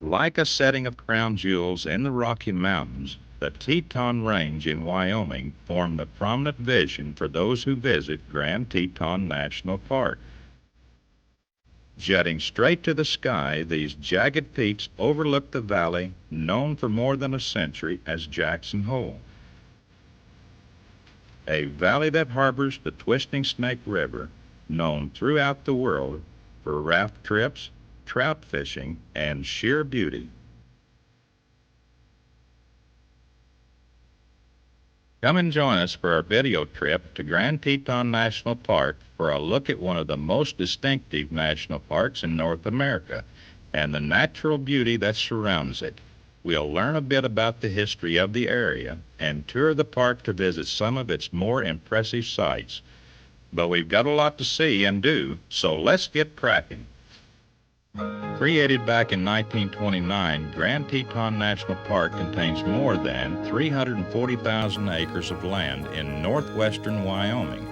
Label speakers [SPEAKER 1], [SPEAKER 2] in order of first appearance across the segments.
[SPEAKER 1] Like a setting of crown jewels in the Rocky Mountains, the Teton Range in Wyoming form the prominent vision for those who visit Grand Teton National Park. Jutting straight to the sky, these jagged peaks overlook the valley known for more than a century as Jackson Hole, a valley that harbors the twisting Snake River, known throughout the world for raft trips, trout fishing, and sheer beauty. Come and join us for our video trip to Grand Teton National Park for a look at one of the most distinctive national parks in North America and the natural beauty that surrounds it. We'll learn a bit about the history of the area and tour the park to visit some of its more impressive sights. But we've got a lot to see and do, so let's get cracking. Created back in 1929, Grand Teton National Park contains more than 340,000 acres of land in northwestern Wyoming.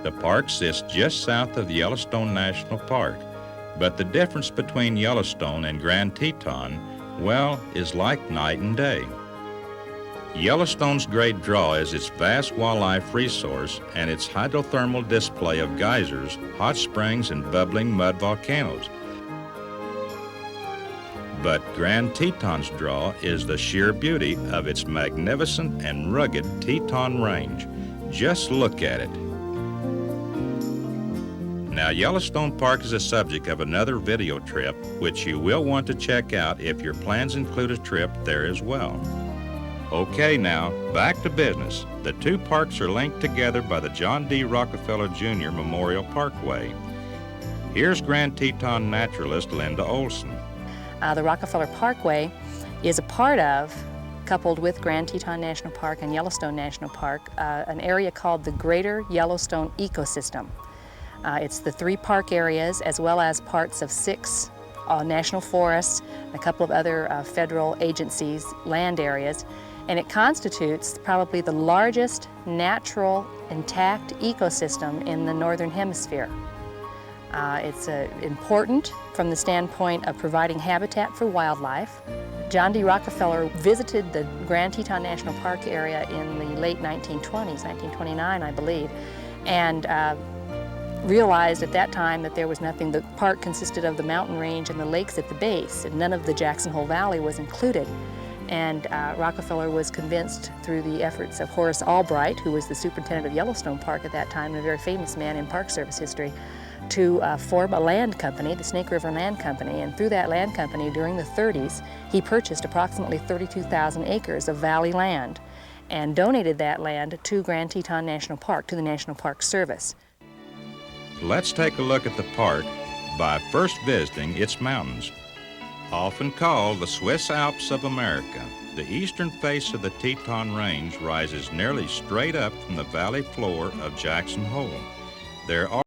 [SPEAKER 1] The park sits just south of Yellowstone National Park, but the difference between Yellowstone and Grand Teton, well, is like night and day. Yellowstone's great draw is its vast wildlife resource and its hydrothermal display of geysers, hot springs, and bubbling mud volcanoes. But Grand Teton's draw is the sheer beauty of its magnificent and rugged Teton Range. Just look at it. Now, Yellowstone Park is a subject of another video trip, which you will want to check out if your plans include a trip there as well. Okay, now, back to business. The two parks are linked together by the John D. Rockefeller Jr. Memorial Parkway. Here's Grand Teton naturalist Linda Olson.
[SPEAKER 2] The Rockefeller Parkway is a part of, coupled with Grand Teton National Park and Yellowstone National Park, an area called the Greater Yellowstone Ecosystem. It's the three park areas as well as parts of six national forests, a couple of other federal agencies' land areas, and it constitutes probably the largest natural intact ecosystem in the Northern Hemisphere. It's important from the standpoint of providing habitat for wildlife. John D. Rockefeller visited the Grand Teton National Park area in the late 1920s, 1929 I believe, and realized at that time that there was nothing. The park consisted of the mountain range and the lakes at the base, and none of the Jackson Hole Valley was included. And Rockefeller was convinced through the efforts of Horace Albright, who was the superintendent of Yellowstone Park at that time and a very famous man in Park Service history, to form a land company, the Snake River Land Company, and through that land company during the 30s, he purchased approximately 32,000 acres of valley land and donated that land to Grand Teton National Park, to the National Park Service.
[SPEAKER 1] Let's take a look at the park by first visiting its mountains. Often called the Swiss Alps of America, the eastern face of the Teton Range rises nearly straight up from the valley floor of Jackson Hole. There are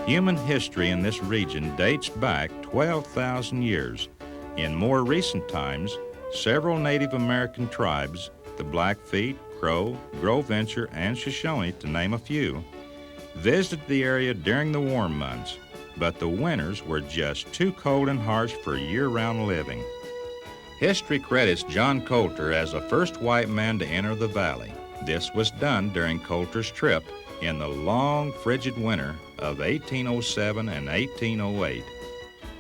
[SPEAKER 1] Human history in this region dates back 12,000 years. In more recent times, several Native American tribes, the Blackfeet, Crow, Grovencher, and Shoshone, to name a few, visited the area during the warm months, but the winters were just too cold and harsh for year-round living. History credits John Coulter as the first white man to enter the valley. This was done during Coulter's trip in the long, frigid winter of 1807 and 1808.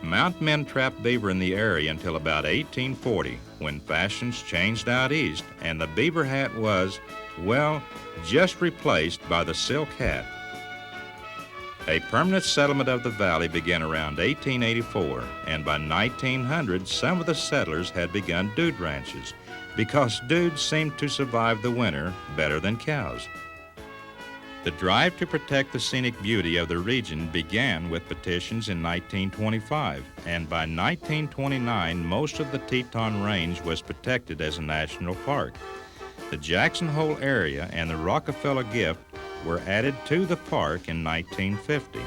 [SPEAKER 1] Mountain men trapped beaver in the area until about 1840, when fashions changed out east and the beaver hat was, well, just replaced by the silk hat. A permanent settlement of the valley began around 1884, and by 1900, some of the settlers had begun dude ranches because dudes seemed to survive the winter better than cows. The drive to protect the scenic beauty of the region began with petitions in 1925, and by 1929, most of the Teton Range was protected as a national park. The Jackson Hole area and the Rockefeller Gift were added to the park in 1950.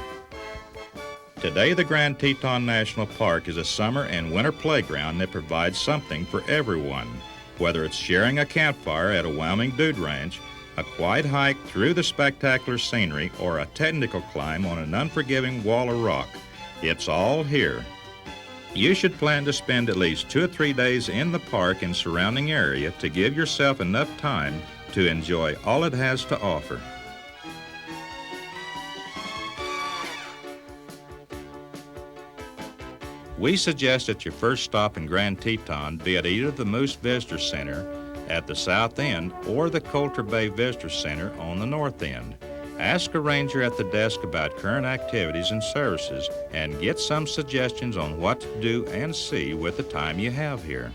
[SPEAKER 1] Today, the Grand Teton National Park is a summer and winter playground that provides something for everyone, whether it's sharing a campfire at a Wyoming dude ranch, a quiet hike through the spectacular scenery, or a technical climb on an unforgiving wall of rock. It's all here. You should plan to spend at least 2 or 3 days in the park and surrounding area to give yourself enough time to enjoy all it has to offer. We suggest that your first stop in Grand Teton be at either the Moose Visitor Center at the south end or the Coulter Bay Visitor Center on the north end. Ask a ranger at the desk about current activities and services and get some suggestions on what to do and see with the time you have here.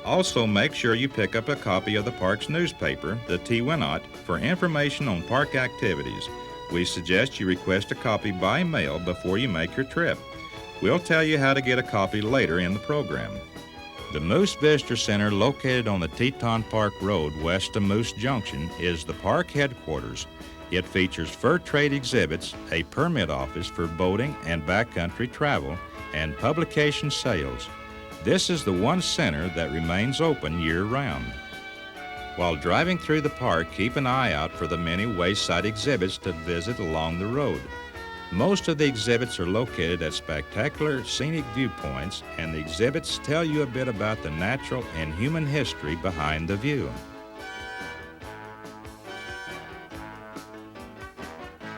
[SPEAKER 1] Also, make sure you pick up a copy of the park's newspaper, the Teton, for information on park activities. We suggest you request a copy by mail before you make your trip. We'll tell you how to get a copy later in the program. The Moose Visitor Center, located on the Teton Park Road west of Moose Junction, is the park headquarters. It features fur trade exhibits, a permit office for boating and backcountry travel, and publication sales. This is the one center that remains open year-round. While driving through the park, keep an eye out for the many wayside exhibits to visit along the road. Most of the exhibits are located at spectacular scenic viewpoints, and the exhibits tell you a bit about the natural and human history behind the view.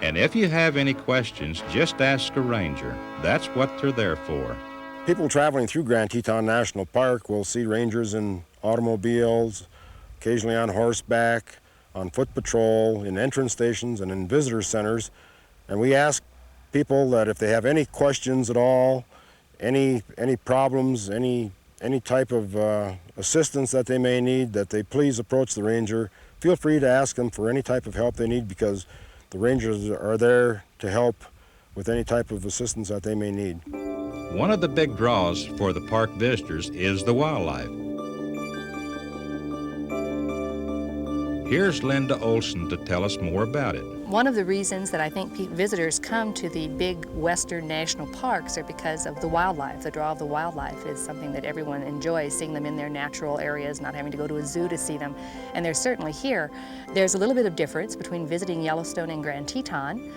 [SPEAKER 1] And if you have any questions, just ask a ranger. That's what they're there for.
[SPEAKER 3] People traveling through Grand Teton National Park will see rangers in automobiles, occasionally on horseback, on foot patrol, in entrance stations, and in visitor centers. And we ask people that if they have any questions at all, any problems, any type of assistance that they may need, that they please approach the ranger. Feel free to ask them for any type of help they need, because the rangers are there to help with any type of assistance that they may need.
[SPEAKER 1] One of the big draws for the park visitors is the wildlife. Here's Linda Olson to tell us more about it.
[SPEAKER 2] One of the reasons that I think visitors come to the big western national parks are because of the wildlife. The draw of the wildlife is something that everyone enjoys, seeing them in their natural areas, not having to go to a zoo to see them. And they're certainly here. There's a little bit of difference between visiting Yellowstone and Grand Teton.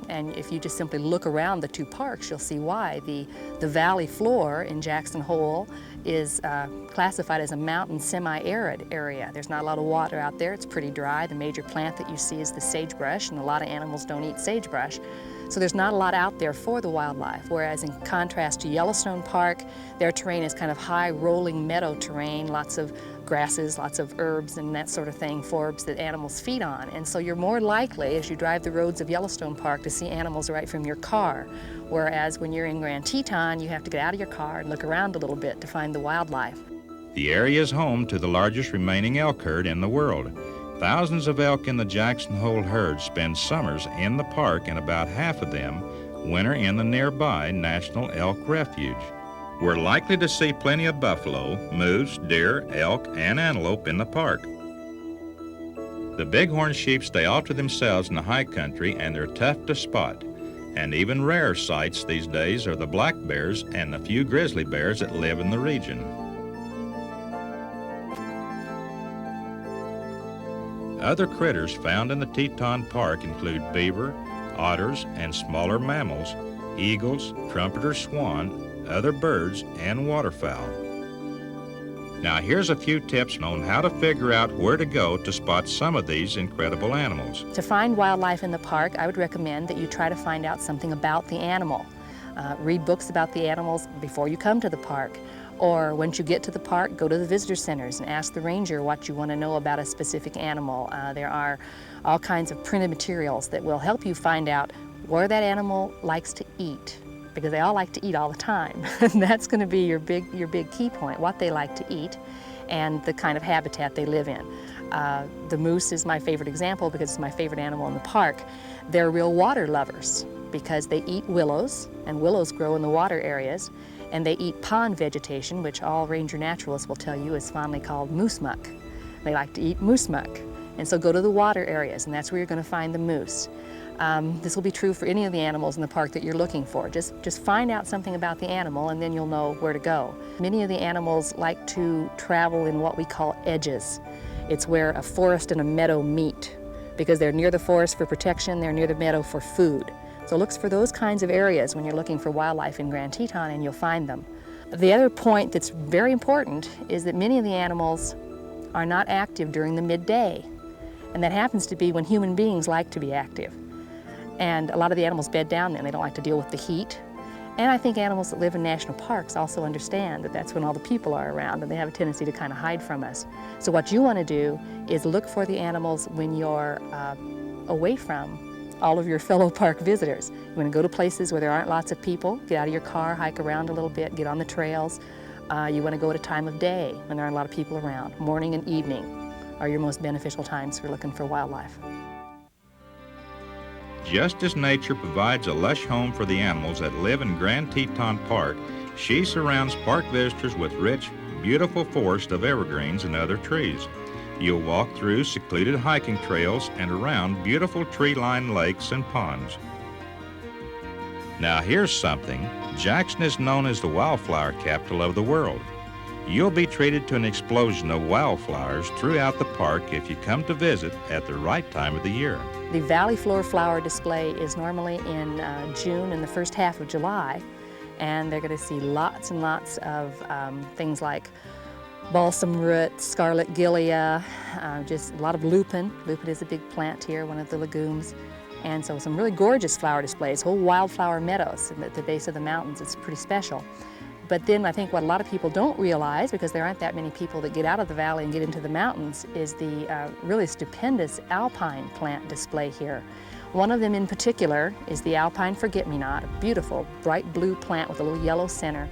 [SPEAKER 2] And if you just simply look around the two parks, you'll see why. The valley floor in Jackson Hole is classified as a mountain semi-arid area. There's not a lot of water out there. It's pretty dry. The major plant that you see is the sagebrush, and a lot of animals don't eat sagebrush. So there's not a lot out there for the wildlife, whereas in contrast to Yellowstone Park, their terrain is kind of high rolling meadow terrain, lots of grasses, lots of herbs and that sort of thing, forbs that animals feed on. And so you're more likely, as you drive the roads of Yellowstone Park, to see animals right from your car. Whereas when you're in Grand Teton, you have to get out of your car and look around a little bit to find the wildlife.
[SPEAKER 1] The area is home to the largest remaining elk herd in the world. Thousands of elk in the Jackson Hole herd spend summers in the park, and about half of them winter in the nearby National Elk Refuge. We're likely to see plenty of buffalo, moose, deer, elk, and antelope in the park. The bighorn sheep stay off to themselves in the high country, and they're tough to spot. And even rarer sights these days are the black bears and the few grizzly bears that live in the region. Other critters found in the Teton Park include beaver, otters, and smaller mammals, eagles, trumpeter swan, other birds, and waterfowl. Now here's a few tips on how to figure out where to go to spot some of these incredible animals.
[SPEAKER 2] To find wildlife in the park, I would recommend that you try to find out something about the animal. Read books about the animals before you come to the park. Or once you get to the park, go to the visitor centers and ask the ranger what you want to know about a specific animal. There are all kinds of printed materials that will help you find out where that animal likes to eat, because they all like to eat all the time. And that's going to be your big key point, what they like to eat and the kind of habitat they live in. The moose is my favorite example because it's my favorite animal in the park. They're real water lovers because they eat willows, and willows grow in the water areas, and they eat pond vegetation, which all ranger naturalists will tell you is fondly called moose muck. They like to eat moose muck. And so go to the water areas, and that's where you're going to find the moose. This will be true for any of the animals in the park that you're looking for. Just find out something about the animal, and then you'll know where to go. Many of the animals like to travel in what we call edges. It's where a forest and a meadow meet, because they're near the forest for protection, they're near the meadow for food. So look for those kinds of areas when you're looking for wildlife in Grand Teton, and you'll find them. The other point that's very important is that many of the animals are not active during the midday, and that happens to be when human beings like to be active. And a lot of the animals bed down then. They don't like to deal with the heat. And I think animals that live in national parks also understand that that's when all the people are around, and they have a tendency to kind of hide from us. So what you want to do is look for the animals when you're away from all of your fellow park visitors. You want to go to places where there aren't lots of people, get out of your car, hike around a little bit, get on the trails. You want to go at a time of day when there aren't a lot of people around. Morning and evening are your most beneficial times for looking for wildlife.
[SPEAKER 1] Just as nature provides a lush home for the animals that live in Grand Teton Park, she surrounds park visitors with rich, beautiful forest of evergreens and other trees. You'll walk through secluded hiking trails and around beautiful tree-lined lakes and ponds. Now here's something. Jackson is known as the wildflower capital of the world. You'll be treated to an explosion of wildflowers throughout the park if you come to visit at the right time of the year.
[SPEAKER 2] The Valley Floor Flower Display is normally in June and the first half of July, and they're going to see lots and lots of things like balsam root, scarlet gilia, just a lot of lupin. Lupin is a big plant here, one of the legumes. And so some really gorgeous flower displays, whole wildflower meadows at the base of the mountains. It's pretty special. But then I think what a lot of people don't realize, because there aren't that many people that get out of the valley and get into the mountains, is the really stupendous alpine plant display here. One of them in particular is the alpine forget-me-not, a beautiful bright blue plant with a little yellow center.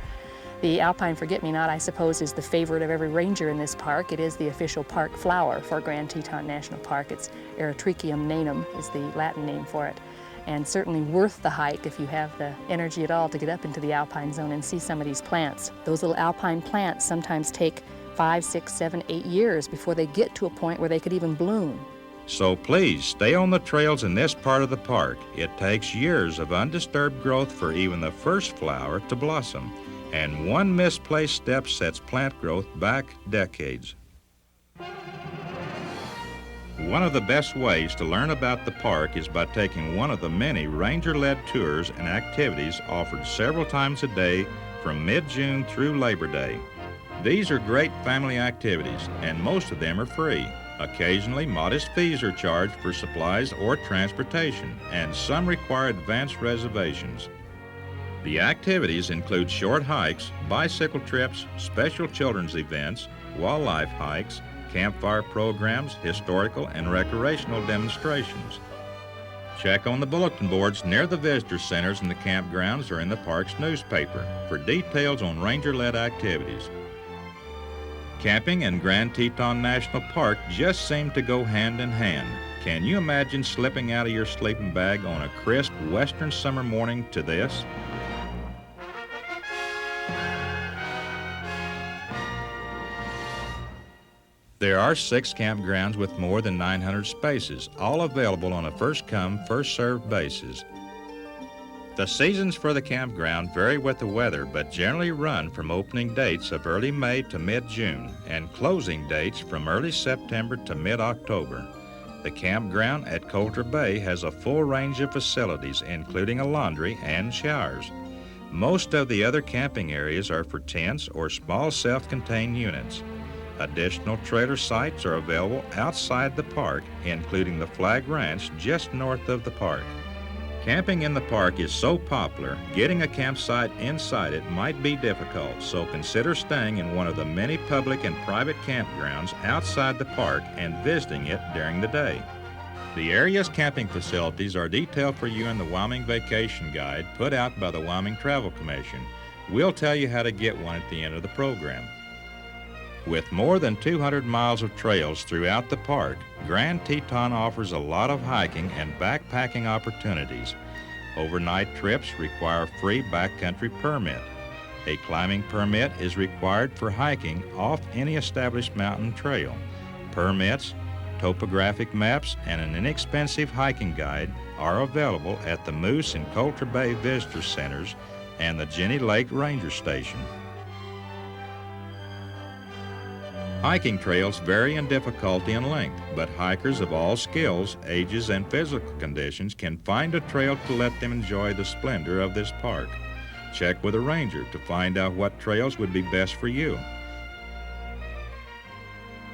[SPEAKER 2] The alpine forget-me-not, I suppose, is the favorite of every ranger in this park. It is the official park flower for Grand Teton National Park. It's Erythricium nanum is the Latin name for it. And certainly worth the hike if you have the energy at all to get up into the alpine zone and see some of these plants. Those little alpine plants sometimes take 5, 6, 7, 8 years before they get to a point where they could even bloom.
[SPEAKER 1] So please stay on the trails in this part of the park. It takes years of undisturbed growth for even the first flower to blossom, and one misplaced step sets plant growth back decades. One of the best ways to learn about the park is by taking one of the many ranger-led tours and activities offered several times a day from mid-June through Labor Day. These are great family activities, and most of them are free. Occasionally, modest fees are charged for supplies or transportation, and some require advance reservations. The activities include short hikes, bicycle trips, special children's events, wildlife hikes, campfire programs, historical and recreational demonstrations. Check on the bulletin boards near the visitor centers and the campgrounds or in the park's newspaper for details on ranger-led activities. Camping and Grand Teton National Park just seem to go hand in hand. Can you imagine slipping out of your sleeping bag on a crisp western summer morning to this? There are 6 campgrounds with more than 900 spaces, all available on a first-come, first-served basis. The seasons for the campground vary with the weather, but generally run from opening dates of early May to mid-June and closing dates from early September to mid-October. The campground at Coulter Bay has a full range of facilities, including a laundry and showers. Most of the other camping areas are for tents or small self-contained units. Additional trailer sites are available outside the park, including the Flag Ranch just north of the park. Camping in the park is so popular, getting a campsite inside it might be difficult, so consider staying in one of the many public and private campgrounds outside the park and visiting it during the day. The area's camping facilities are detailed for you in the Wyoming Vacation Guide put out by the Wyoming Travel Commission. We'll tell you how to get one at the end of the program. With more than 200 miles of trails throughout the park, Grand Teton offers a lot of hiking and backpacking opportunities. Overnight trips require free backcountry permit. A climbing permit is required for hiking off any established mountain trail. Permits, topographic maps, and an inexpensive hiking guide are available at the Moose and Coulter Bay Visitor Centers and the Jenny Lake Ranger Station. Hiking trails vary in difficulty and length, but hikers of all skills, ages, and physical conditions can find a trail to let them enjoy the splendor of this park. Check with a ranger to find out what trails would be best for you.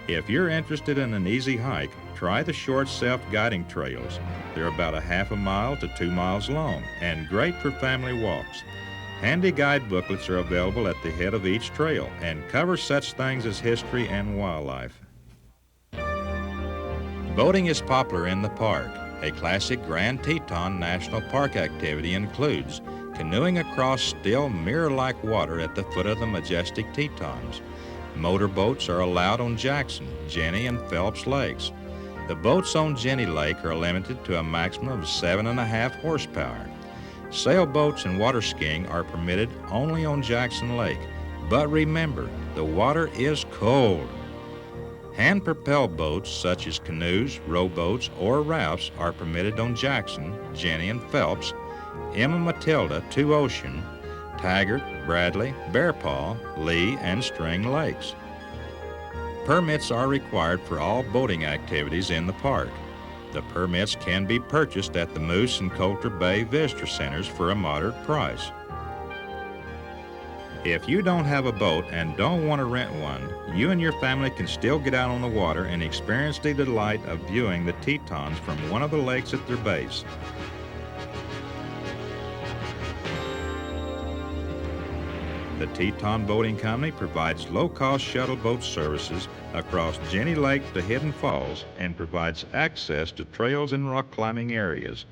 [SPEAKER 1] If you're interested in an easy hike, try the short self-guiding trails. They're about a half a mile to 2 miles long and great for family walks. Handy guide booklets are available at the head of each trail and cover such things as history and wildlife. Boating is popular in the park. A classic Grand Teton National Park activity includes canoeing across still mirror-like water at the foot of the majestic Tetons. Motorboats are allowed on Jackson, Jenny, and Phelps Lakes. The boats on Jenny Lake are limited to a maximum of 7.5 horsepower. Sailboats and water skiing are permitted only on Jackson Lake, but remember, the water is cold. Hand-propelled boats such as canoes, rowboats, or rafts are permitted on Jackson, Jenny, and Phelps, Emma Matilda, Two Ocean, Taggart, Bradley, Bear Paw, Lee, and String Lakes. Permits are required for all boating activities in the park. The permits can be purchased at the Moose and Coulter Bay Visitor Centers for a moderate price. If you don't have a boat and don't want to rent one, you and your family can still get out on the water and experience the delight of viewing the Tetons from one of the lakes at their base. The Teton Boating Company provides low-cost shuttle boat services across Jenny Lake to Hidden Falls and provides access to trails and rock climbing areas.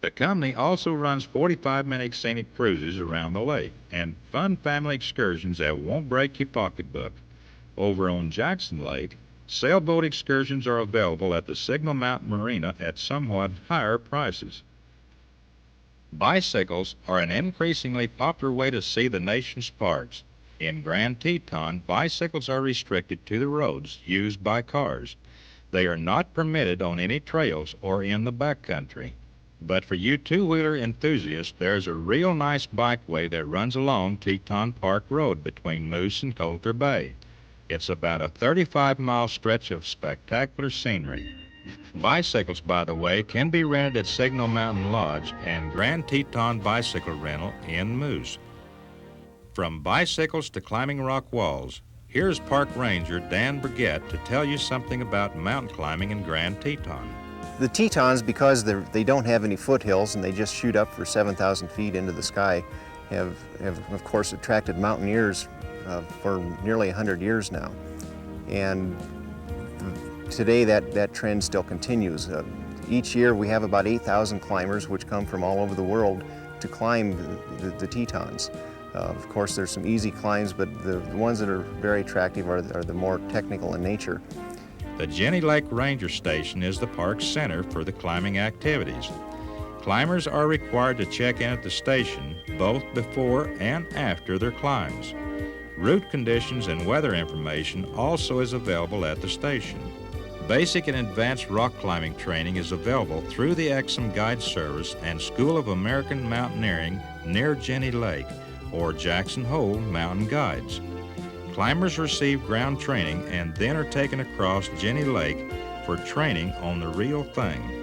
[SPEAKER 1] The company also runs 45-minute scenic cruises around the lake and fun family excursions that won't break your pocketbook. Over on Jackson Lake, sailboat excursions are available at the Signal Mountain Marina at somewhat higher prices. Bicycles are an increasingly popular way to see the nation's parks. In Grand Teton, bicycles are restricted to the roads used by cars. They are not permitted on any trails or in the backcountry. But for you two-wheeler enthusiasts, there's a real nice bikeway that runs along Teton Park Road between Moose and Coulter Bay. It's about a 35-mile stretch of spectacular scenery. Bicycles, by the way, can be rented at Signal Mountain Lodge and Grand Teton Bicycle Rental in Moose. From bicycles to climbing rock walls, here's Park Ranger Dan Burgett to tell you something about mountain climbing in Grand Teton.
[SPEAKER 4] The Tetons, because they don't have any foothills and they just shoot up for 7,000 feet into the sky, have of course attracted mountaineers for nearly 100 years now. And today that trend still continues. Each year we have about 8,000 climbers which come from all over the world to climb the Tetons. Of course there's some easy climbs, but the ones that are very attractive are the more technical in nature.
[SPEAKER 1] The Jenny Lake Ranger Station is the park's center for the climbing activities. Climbers are required to check in at the station both before and after their climbs. Route conditions and weather information also is available at the station. Basic and advanced rock climbing training is available through the Exum Guide Service and School of American Mountaineering near Jenny Lake, or Jackson Hole Mountain Guides. Climbers receive ground training and then are taken across Jenny Lake for training on the real thing.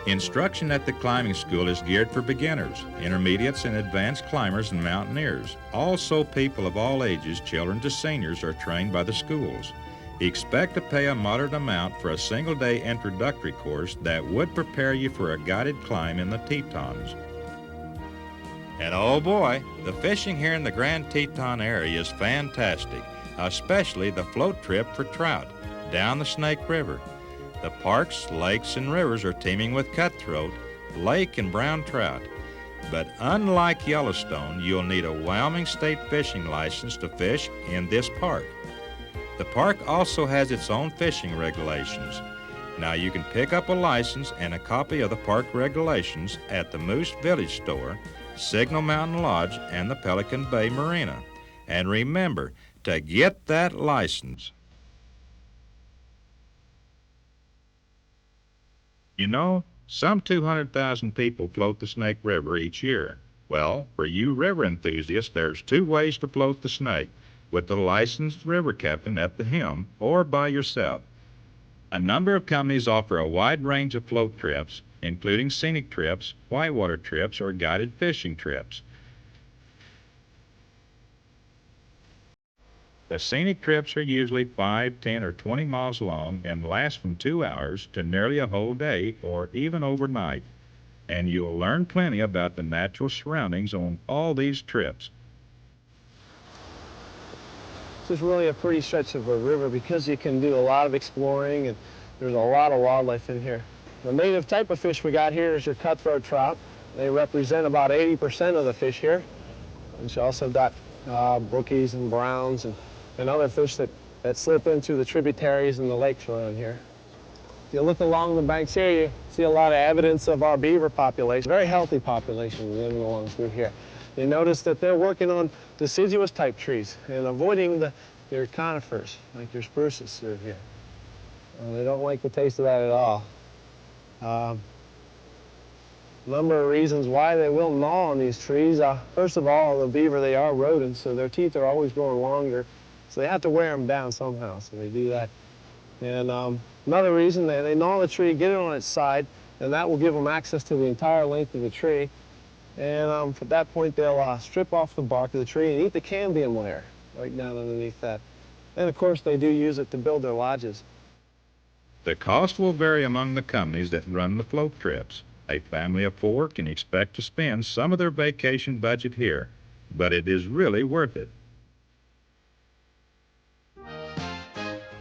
[SPEAKER 1] Instruction at the climbing school is geared for beginners, intermediates, and advanced climbers and mountaineers. Also, people of all ages, children to seniors, are trained by the schools. Expect to pay a moderate amount for a single-day introductory course that would prepare you for a guided climb in the Tetons. And oh boy, the fishing here in the Grand Teton area is fantastic, especially the float trip for trout down the Snake River. The parks, lakes, and rivers are teeming with cutthroat, lake, and brown trout. But unlike Yellowstone, you'll need a Wyoming state fishing license to fish in this park. The park also has its own fishing regulations. Now you can pick up a license and a copy of the park regulations at the Moose Village Store, Signal Mountain Lodge, and the Pelican Bay Marina. And remember to get that license. You know, some 200,000 people float the Snake River each year. Well, for you river enthusiasts, there's two ways to float the Snake: with the licensed river captain at the helm or by yourself. A number of companies offer a wide range of float trips, including scenic trips, whitewater trips, or guided fishing trips. The scenic trips are usually 5, 10, or 20 miles long and last from 2 hours to nearly a whole day or even overnight. And you'll learn plenty about the natural surroundings on all these trips.
[SPEAKER 5] This is really a pretty stretch of a river because you can do a lot of exploring and there's a lot of wildlife in here. The native type of fish we got here is your cutthroat trout. They represent about 80% of the fish here. And you also got brookies and browns and other fish that slip into the tributaries and the lakes around here. If you look along the banks here, you see a lot of evidence of our beaver population. Very healthy population living along through here. You notice that they're working on deciduous type trees and avoiding their conifers, like your spruces through here. They don't like the taste of that at all. Number of reasons why they will gnaw on these trees. First of all, the beaver, they are rodents, so their teeth are always growing longer. So they have to wear them down somehow, so they do that. And another reason, they gnaw the tree, get it on its side, and that will give them access to the entire length of the tree. And at that point, they'll strip off the bark of the tree and eat the cambium layer right down underneath that. And of course, they do use it to build their lodges.
[SPEAKER 1] The cost will vary among the companies that run the float trips. A family of 4 can expect to spend some of their vacation budget here, but it is really worth it.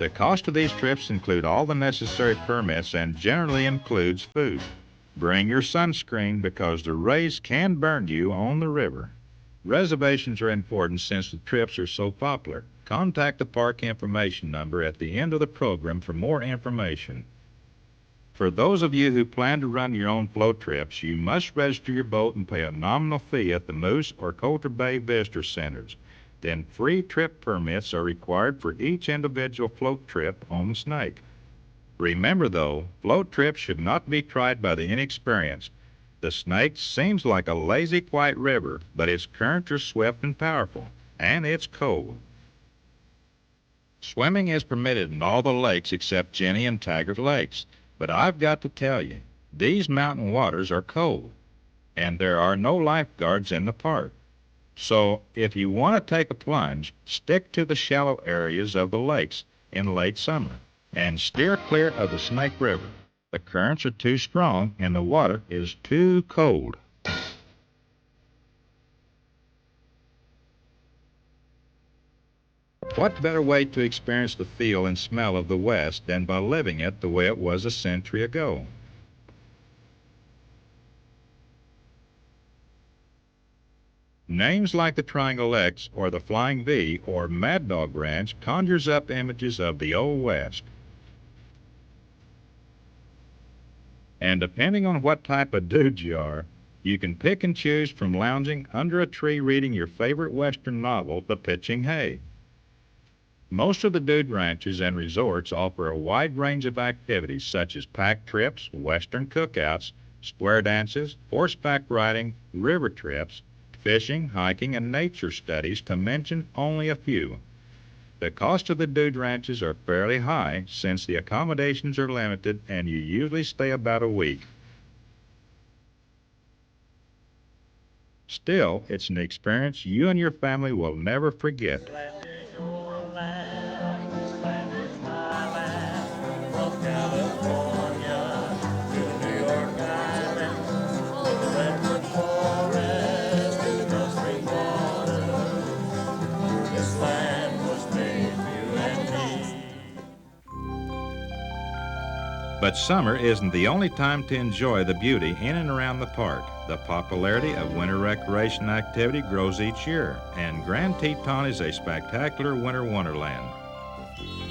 [SPEAKER 1] The cost of these trips include all the necessary permits and generally includes food. Bring your sunscreen because the rays can burn you on the river. Reservations are important since the trips are so popular. Contact the park information number at the end of the program for more information. For those of you who plan to run your own float trips, you must register your boat and pay a nominal fee at the Moose or Coulter Bay Visitor Centers. Then free trip permits are required for each individual float trip on the Snake. Remember though, float trips should not be tried by the inexperienced. The Snake seems like a lazy, quiet river, but its currents are swift and powerful, and it's cold. Swimming is permitted in all the lakes except Jenny and Taggart Lakes, but I've got to tell you, these mountain waters are cold, and there are no lifeguards in the park. So if you want to take a plunge, stick to the shallow areas of the lakes in late summer, and steer clear of the Snake River. The currents are too strong and the water is too cold. What better way to experience the feel and smell of the West than by living it the way it was a century ago? Names like the Triangle X or the Flying V or Mad Dog Ranch conjures up images of the Old West. And depending on what type of dude you are, you can pick and choose from lounging under a tree reading your favorite Western novel to pitching hay. Most of the dude ranches and resorts offer a wide range of activities such as pack trips, western cookouts, square dances, horseback riding, river trips, fishing, hiking, and nature studies, to mention only a few. The cost of the dude ranches are fairly high since the accommodations are limited and you usually stay about a week. Still, it's an experience you and your family will never forget. But summer isn't the only time to enjoy the beauty in and around the park. The popularity of winter recreation activity grows each year, and Grand Teton is a spectacular winter wonderland.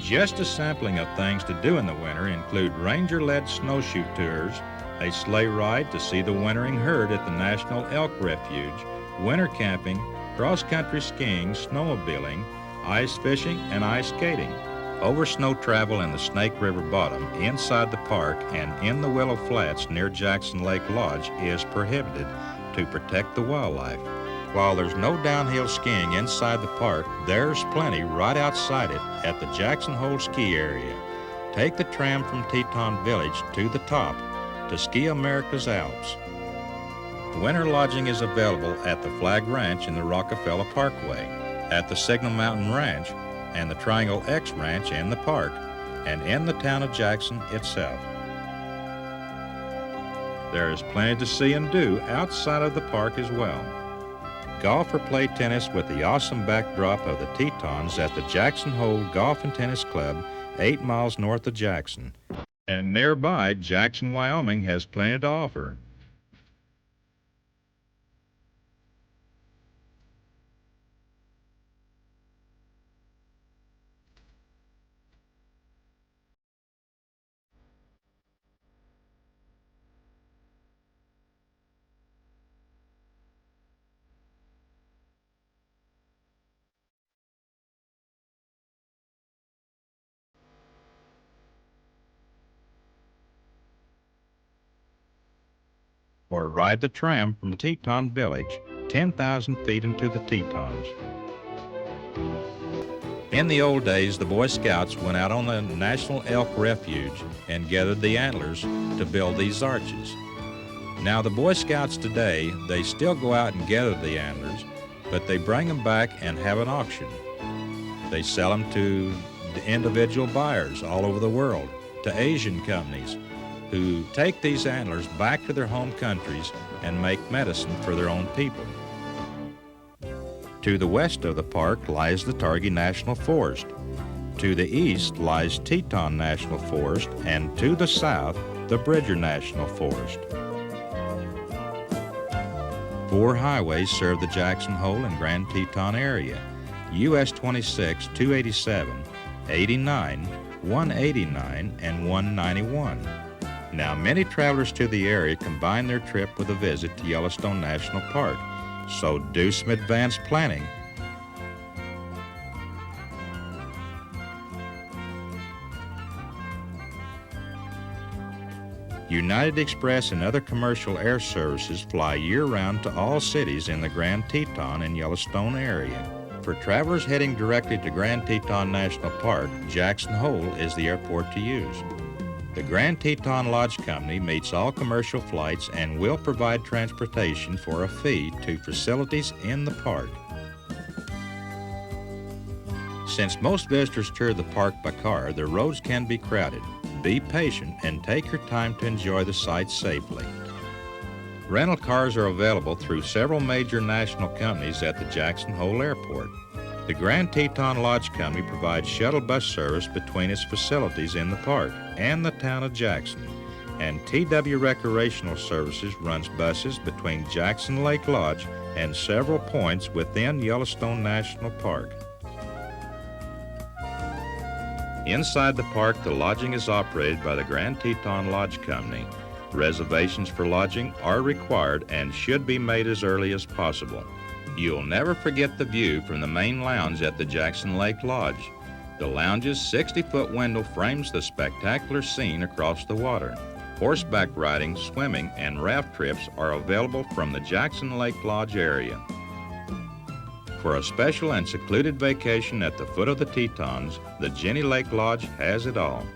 [SPEAKER 1] Just a sampling of things to do in the winter include ranger-led snowshoe tours, a sleigh ride to see the wintering herd at the National Elk Refuge, winter camping, cross-country skiing, snowmobiling, ice fishing, and ice skating. Over snow travel in the Snake River bottom, inside the park, and in the Willow Flats near Jackson Lake Lodge is prohibited to protect the wildlife. While there's no downhill skiing inside the park, there's plenty right outside it at the Jackson Hole ski area. Take the tram from Teton Village to the top to ski America's Alps. Winter lodging is available at the Flag Ranch in the Rockefeller Parkway, at the Signal Mountain Ranch, and the Triangle X Ranch in the park, and in the town of Jackson itself. There is plenty to see and do outside of the park as well. Golf or play tennis with the awesome backdrop of the Tetons at the Jackson Hole Golf and Tennis Club, 8 miles north of Jackson. And nearby, Jackson, Wyoming has plenty to offer. Or ride the tram from Teton Village, 10,000 feet into the Tetons. In the old days, the Boy Scouts went out on the National Elk Refuge and gathered the antlers to build these arches. Now, the Boy Scouts today, they still go out and gather the antlers, but they bring them back and have an auction. They sell them to the individual buyers all over the world, to Asian companies, who take these antlers back to their home countries and make medicine for their own people. To the west of the park lies the Targhee National Forest. To the east lies Teton National Forest, and to the south, the Bridger National Forest. 4 highways serve the Jackson Hole and Grand Teton area: US 26, 287, 89, 189, and 191. Now, many travelers to the area combine their trip with a visit to Yellowstone National Park, so do some advanced planning. United Express and other commercial air services fly year-round to all cities in the Grand Teton and Yellowstone area. For travelers heading directly to Grand Teton National Park, Jackson Hole is the airport to use. The Grand Teton Lodge Company meets all commercial flights and will provide transportation for a fee to facilities in the park. Since most visitors tour the park by car, the roads can be crowded. Be patient and take your time to enjoy the sights safely. Rental cars are available through several major national companies at the Jackson Hole Airport. The Grand Teton Lodge Company provides shuttle bus service between its facilities in the park and the town of Jackson, and TW Recreational Services runs buses between Jackson Lake Lodge and several points within Yellowstone National Park. Inside the park, the lodging is operated by the Grand Teton Lodge Company. Reservations for lodging are required and should be made as early as possible. You'll never forget the view from the main lounge at the Jackson Lake Lodge. The lounge's 60-foot window frames the spectacular scene across the water. Horseback riding, swimming, and raft trips are available from the Jackson Lake Lodge area. For a special and secluded vacation at the foot of the Tetons, the Jenny Lake Lodge has it all.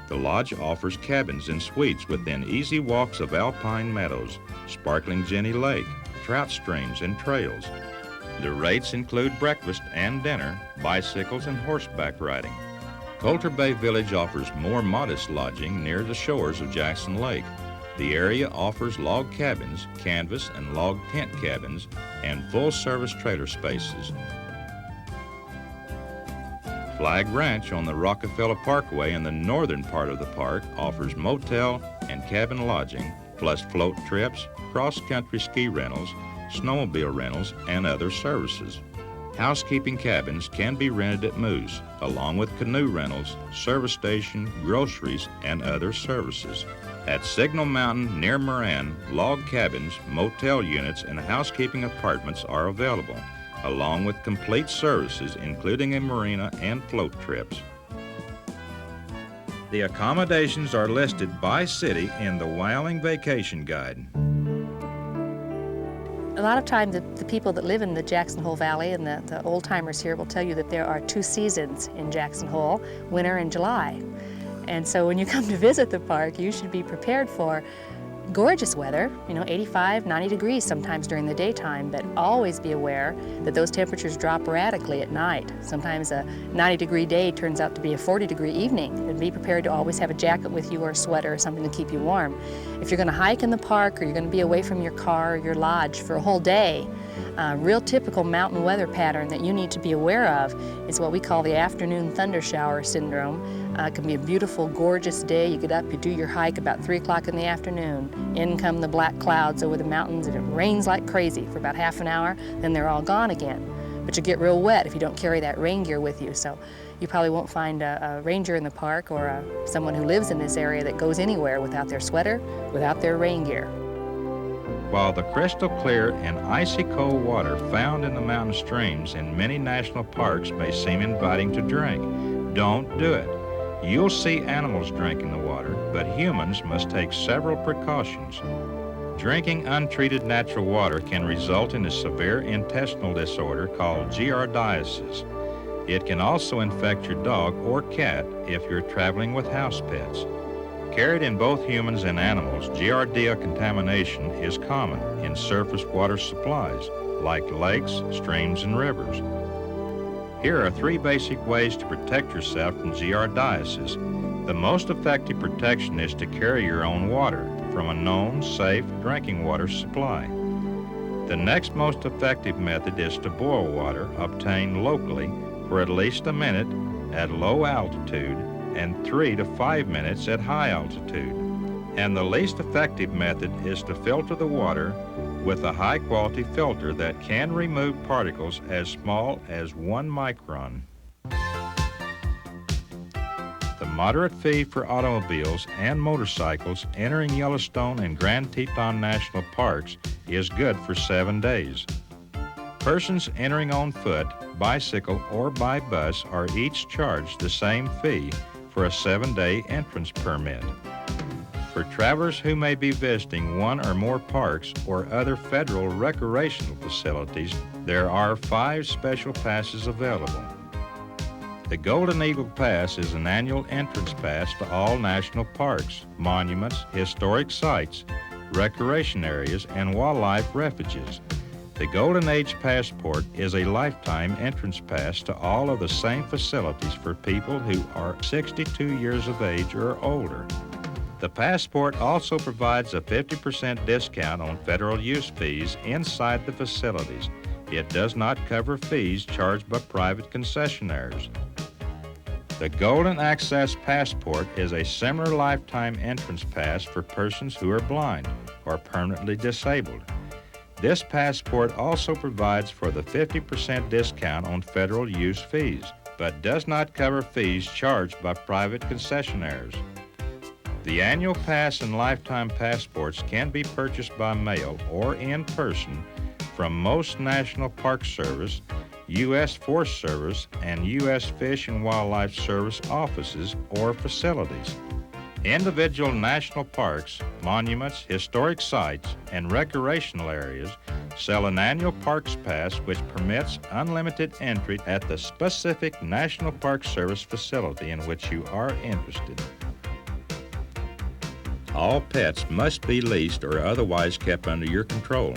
[SPEAKER 1] The lodge offers cabins and suites within easy walks of alpine meadows, sparkling Jenny Lake, trout streams, and trails. The rates include breakfast and dinner, bicycles, and horseback riding. Coulter Bay Village offers more modest lodging near the shores of Jackson Lake. The area offers log cabins, canvas and log tent cabins, and full-service trailer spaces. Flag Ranch on the Rockefeller Parkway in the northern part of the park offers motel and cabin lodging, plus float trips, cross-country ski rentals, snowmobile rentals, and other services. Housekeeping cabins can be rented at Moose, along with canoe rentals, service station, groceries, and other services. At Signal Mountain near Moran, log cabins, motel units, and housekeeping apartments are available, along with complete services including a marina and float trips. The accommodations are listed by city in the Wyoming Vacation Guide.
[SPEAKER 2] A lot of times the people that live in the Jackson Hole Valley and the old-timers here will tell you that there are 2 seasons in Jackson Hole, winter and July. And so when you come to visit the park, you should be prepared for gorgeous weather, 85, 90 degrees sometimes during the daytime, but always be aware that those temperatures drop radically at night. Sometimes a 90-degree day turns out to be a 40-degree evening, and be prepared to always have a jacket with you or a sweater or something to keep you warm. If you're going to hike in the park or you're going to be away from your car or your lodge for a whole day, real typical mountain weather pattern that you need to be aware of is what we call the afternoon thunder shower syndrome. It can be a beautiful, gorgeous day. You get up, you do your hike about 3 o'clock in the afternoon. In come the black clouds over the mountains, and it rains like crazy for about half an hour, then they're all gone again. But you get real wet if you don't carry that rain gear with you, so you probably won't find a ranger in the park or someone who lives in this area that goes anywhere without their sweater, without their rain gear.
[SPEAKER 1] While the crystal clear and icy cold water found in the mountain streams in many national parks may seem inviting to drink, don't do it. You'll see animals drinking the water, but humans must take several precautions. Drinking untreated natural water can result in a severe intestinal disorder called giardiasis. It can also infect your dog or cat if you're traveling with house pets. Carried in both humans and animals, giardia contamination is common in surface water supplies like lakes, streams, and rivers. Here are 3 basic ways to protect yourself from giardiasis. The most effective protection is to carry your own water from a known, safe drinking water supply. The next most effective method is to boil water obtained locally for at least a minute at low altitude and 3 to 5 minutes at high altitude. And the least effective method is to filter the water with a high-quality filter that can remove particles as small as 1 micron. The moderate fee for automobiles and motorcycles entering Yellowstone and Grand Teton National Parks is good for 7 days. Persons entering on foot, bicycle, or by bus are each charged the same fee for a 7-day entrance permit. For travelers who may be visiting 1 or more parks or other federal recreational facilities, there are 5 special passes available. The Golden Eagle Pass is an annual entrance pass to all national parks, monuments, historic sites, recreation areas, and wildlife refuges. The Golden Age Passport is a lifetime entrance pass to all of the same facilities for people who are 62 years of age or older. The Passport also provides a 50% discount on federal use fees inside the facilities. It does not cover fees charged by private concessionaires. The Golden Access Passport is a similar lifetime entrance pass for persons who are blind or permanently disabled. This passport also provides for the 50% discount on federal use fees, but does not cover fees charged by private concessionaires. The annual pass and lifetime passports can be purchased by mail or in person from most National Park Service, U.S. Forest Service, and U.S. Fish and Wildlife Service offices or facilities. Individual national parks, monuments, historic sites, and recreational areas sell an annual Parks Pass which permits unlimited entry at the specific National Park Service facility in which you are interested. All pets must be leased or otherwise kept under your control.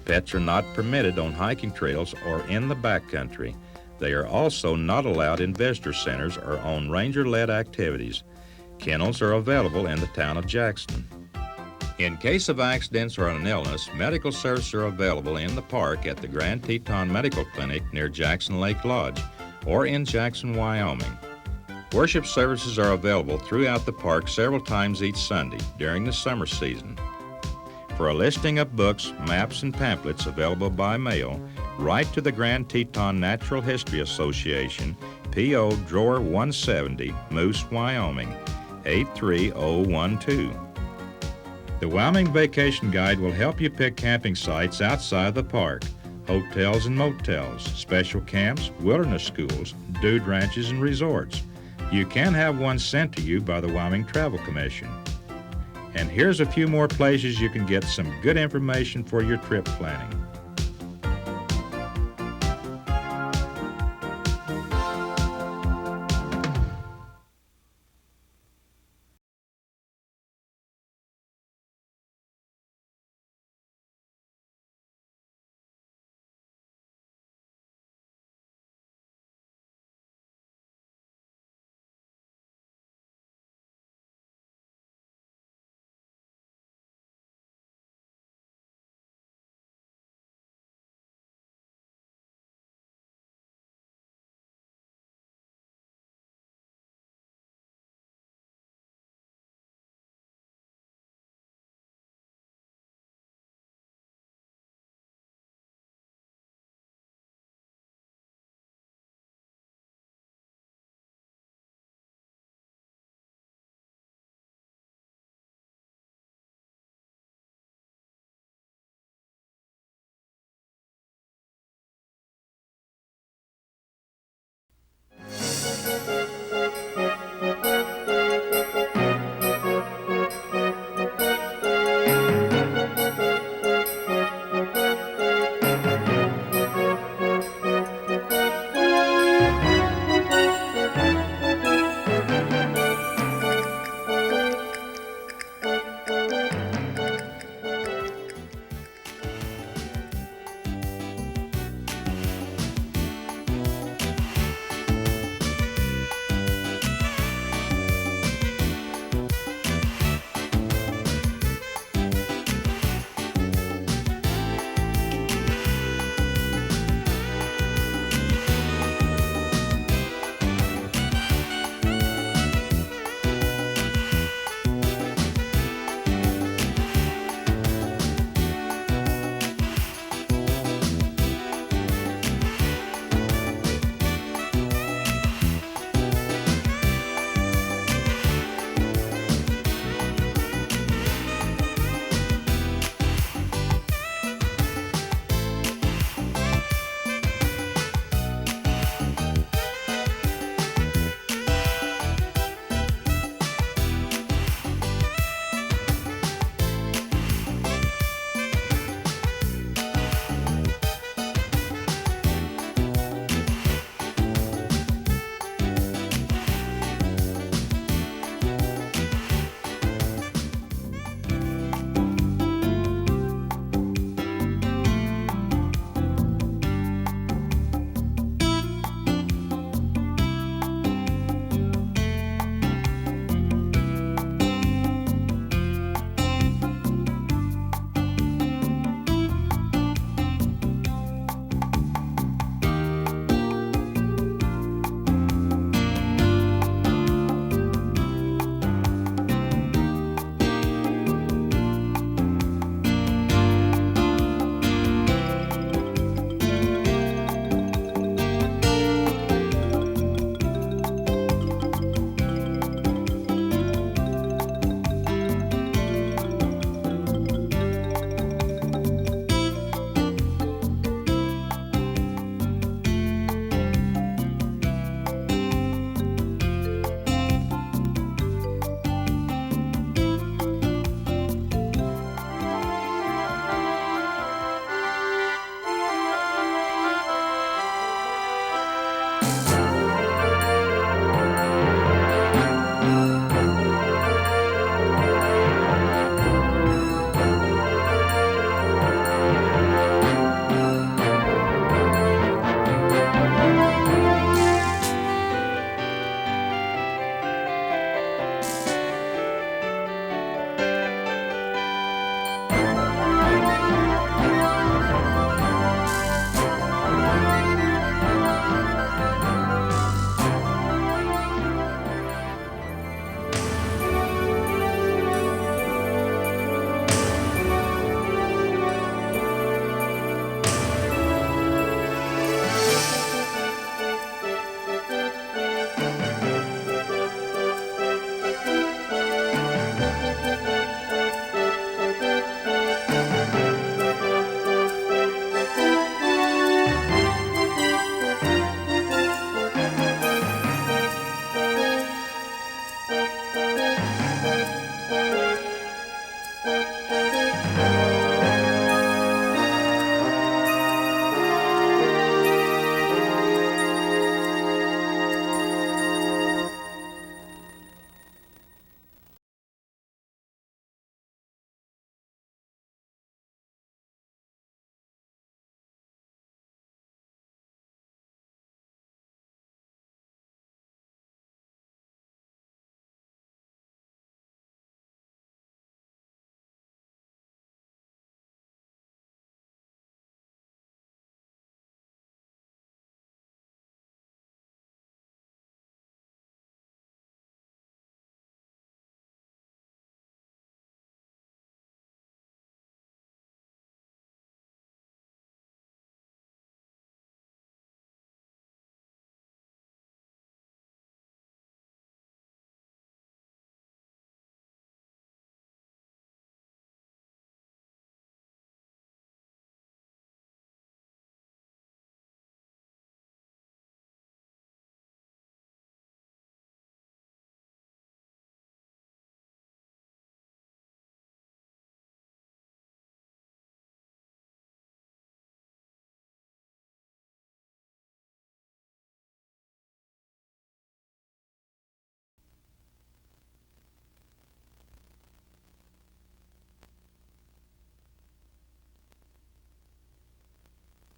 [SPEAKER 1] Pets are not permitted on hiking trails or in the backcountry. They are also not allowed in visitor centers or on ranger-led activities. Kennels are available in the town of Jackson. In case of accidents or an illness, medical services are available in the park at the Grand Teton Medical Clinic near Jackson Lake Lodge or in Jackson, Wyoming. Worship services are available throughout the park several times each Sunday during the summer season. For a listing of books, maps, and pamphlets available by mail, write to the Grand Teton Natural History Association, P.O. Drawer 170, Moose, Wyoming, 83012. The Wyoming Vacation Guide will help you pick camping sites outside the park, hotels and motels, special camps, wilderness schools, dude ranches, and resorts. You can have one sent to you by the Wyoming Travel Commission. And here's a few more places you can get some good information for your trip planning.